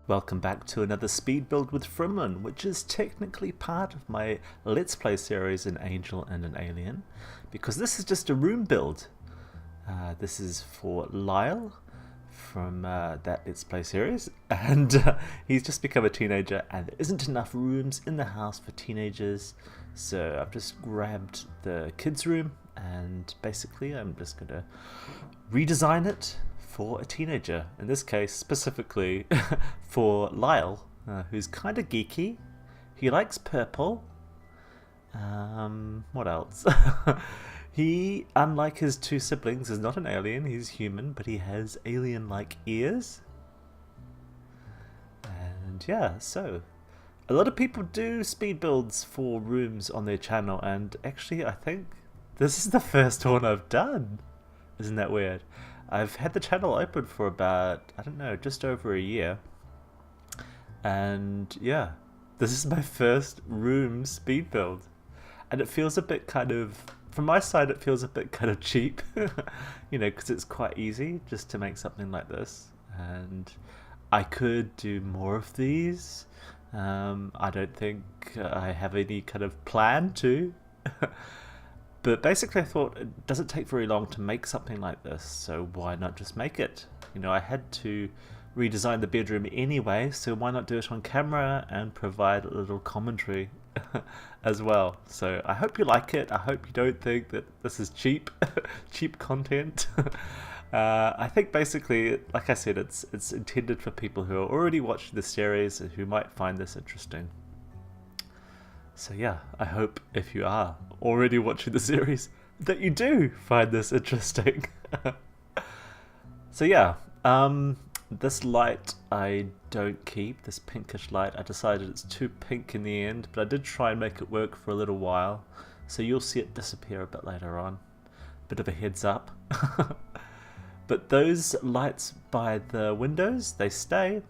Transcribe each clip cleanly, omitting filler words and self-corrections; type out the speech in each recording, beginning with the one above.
Welcome back to another speed build with Frimlin, which is technically part of my Let's Play series An Angel and an Alien, because this is just a room build. This is for Lyle from that Let's Play series, and he's just become a teenager and there isn't enough rooms in the house for teenagers, so I've just grabbed the kids room and basically I'm just going to redesign it for a teenager, in this case specifically for Lyle, who's kind of geeky. He likes purple. What else? He, unlike his two siblings, is not an alien. He's human, but he has alien-like ears. And yeah, so a lot of people do speed builds for rooms on their channel, and actually I think this is the first one I've done. Isn't that weird? I've had the channel open for about, I don't know, just over a year. And yeah, this is my first room speed build. And it feels a bit kind of, from my side it feels a bit kind of cheap. You know, because it's quite easy just to make something like this. And I could do more of these. I don't think I have any kind of plan to. But basically I thought it doesn't take very long to make something like this, so why not just make it? You know, I had to redesign the bedroom anyway, so why not do it on camera and provide a little commentary as well. So I hope you like it. I hope you don't think that this is cheap, cheap content. I think basically, like I said, it's intended for people who are already watching the series and who might find this interesting. So yeah, I hope if you are already watching the series that you do find this interesting. So yeah, this light I don't keep, this pinkish light. I decided it's too pink in the end, but I did try and make it work for a little while. So you'll see it disappear a bit later on. Bit of a heads up. But those lights by the windows, they stay.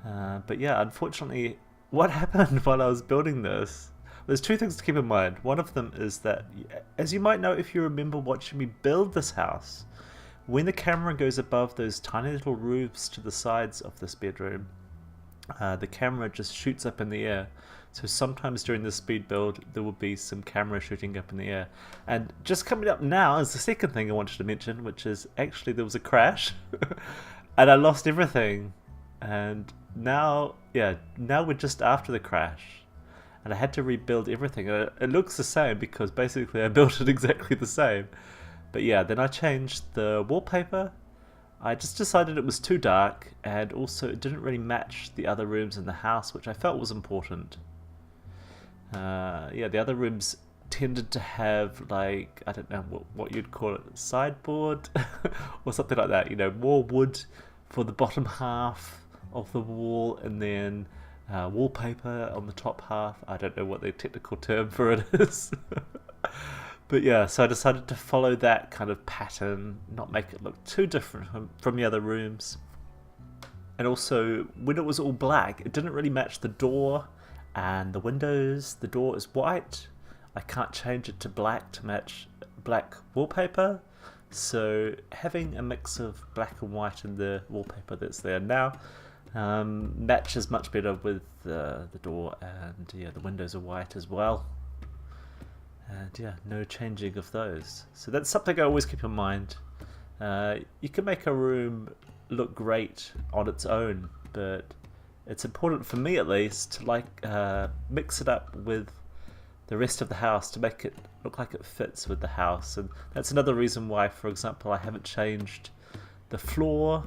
But yeah, unfortunately, what happened while I was building this? There's two things to keep in mind. One of them is that, as you might know if you remember watching me build this house, when the camera goes above those tiny little roofs to the sides of this bedroom, the camera just shoots up in the air. So sometimes during the speed build there will be some camera shooting up in the air. And just coming up now is the second thing I wanted to mention, which is actually there was a crash and I lost everything. And now we're just after the crash, and I had to rebuild everything. It looks the same because basically I built it exactly the same. But yeah, then I changed the wallpaper. I just decided it was too dark, and also it didn't really match the other rooms in the house, which I felt was important. Yeah, the other rooms tended to have, like, I don't know what you'd call it, sideboard or something like that, you know, more wood for the bottom half of the wall, and then wallpaper on the top half. I don't know what the technical term for it is. But yeah, so I decided to follow that kind of pattern, not make it look too different from the other rooms. And also, when it was all black, it didn't really match the door and the windows. The door is white. I can't change it to black to match black wallpaper. So having a mix of black and white in the wallpaper that's there now matches much better with the door, and yeah, the windows are white as well. And yeah, no changing of those. So that's something I always keep in mind. You can make a room look great on its own, but it's important for me at least to like mix it up with the rest of the house to make it look like it fits with the house. And that's another reason why, for example, I haven't changed the floor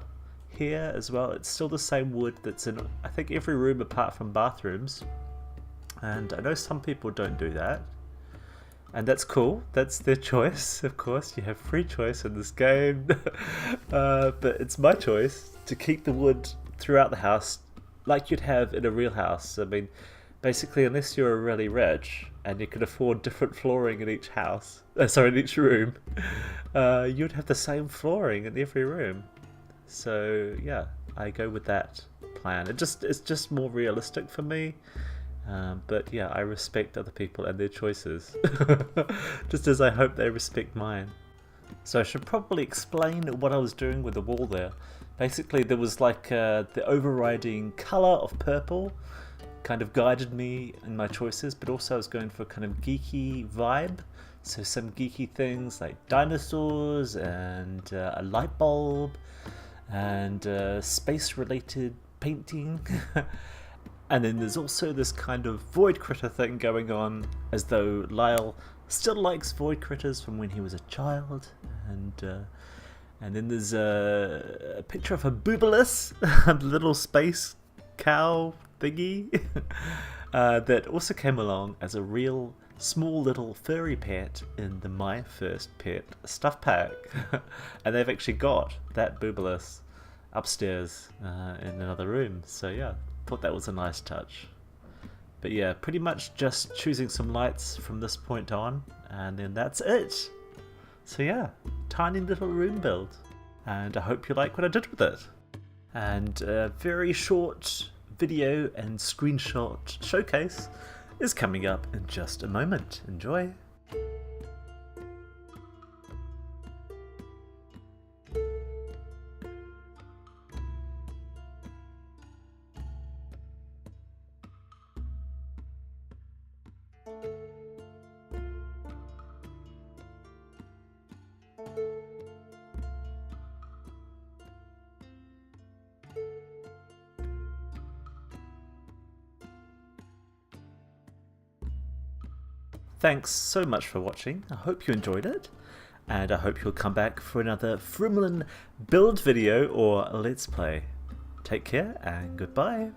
here as well. It's still the same wood that's in, I think, every room apart from bathrooms. And I know some people don't do that. And that's cool. That's their choice, of course. You have free choice in this game. But it's my choice to keep the wood throughout the house like you'd have in a real house. I mean, basically, unless you're really rich and you can afford different flooring in each house, in each room, you'd have the same flooring in every room. So yeah, I go with that plan. It's just more realistic for me. But yeah, I respect other people and their choices, just as I hope they respect mine. So I should probably explain what I was doing with the wall there. Basically there was like the overriding colour of purple kind of guided me in my choices, but also I was going for a kind of geeky vibe. So some geeky things like dinosaurs and a light bulb and space related painting. And then there's also this kind of void critter thing going on, as though Lyle still likes void critters from when he was a child. And then there's a picture of a boobalus, a little space cow thingy, that also came along as a real small little furry pet in the My First Pet stuff pack. And they've actually got that boobalus upstairs in another room. So yeah, thought that was a nice touch. But yeah, pretty much just choosing some lights from this point on, and then that's it. So yeah, tiny little room build. And I hope you like what I did with it. And a very short video and screenshot showcase is coming up in just a moment. Enjoy! Thanks so much for watching. I hope you enjoyed it, and I hope you'll come back for another Frimlin build video or let's play. Take care and goodbye.